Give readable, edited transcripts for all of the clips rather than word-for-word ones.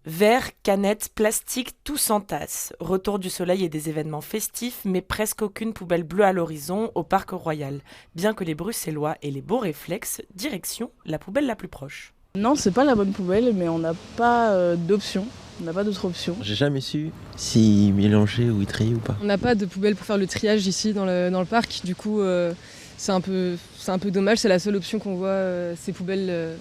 Verres, canettes, plastique, tout s'entasse. Retour du soleil et des événements festifs, mais presque aucune poubelle bleue à l'horizon au Parc Royal. Bien que les Bruxellois aient les beaux réflexes, direction la poubelle la plus proche. Non, c'est pas la bonne poubelle, mais on n'a pas d'option. On n'a pas d'autre option. J'ai jamais su s'ils mélangeaient ou ils triaient ou pas. On n'a pas de poubelle pour faire le triage ici dans le parc, du coup c'est un peu dommage, c'est la seule option qu'on voit, ces poubelles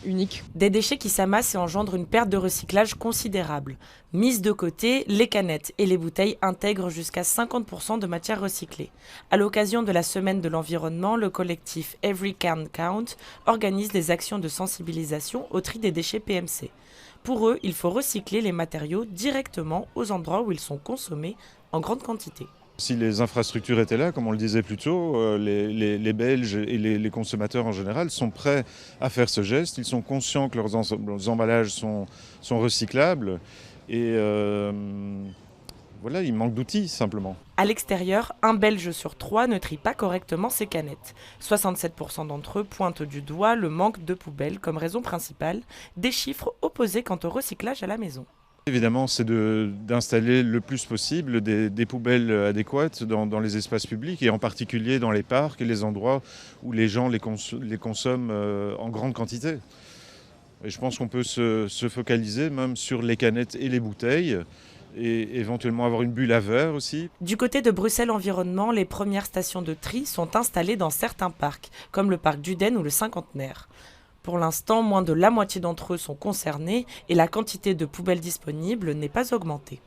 uniques. Des déchets qui s'amassent et engendrent une perte de recyclage considérable. Mises de côté, les canettes et les bouteilles intègrent jusqu'à 50% de matière recyclée. À l'occasion de la semaine de l'environnement, le collectif Every Can Count organise des actions de sensibilisation au tri des déchets PMC. Pour eux, il faut recycler les matériaux directement aux endroits où ils sont consommés en grande quantité. Si les infrastructures étaient là, comme on le disait plus tôt, les Belges et les consommateurs en général sont prêts à faire ce geste. Ils sont conscients que leurs emballages sont recyclables et voilà, il manque d'outils simplement. À l'extérieur, un Belge sur 3 ne trie pas correctement ses canettes. 67% d'entre eux pointent du doigt le manque de poubelles comme raison principale, des chiffres opposés quant au recyclage à la maison. Évidemment, c'est d'installer le plus possible des poubelles adéquates dans les espaces publics et en particulier dans les parcs et les endroits où les gens les consomment en grande quantité. Et je pense qu'on peut se focaliser même sur les canettes et les bouteilles et éventuellement avoir une bulle à verre aussi. Du côté de Bruxelles Environnement, les premières stations de tri sont installées dans certains parcs, comme le parc d'Uden ou le Cinquantenaire. Pour l'instant, moins de la moitié d'entre eux sont concernés et la quantité de poubelles disponibles n'est pas augmentée.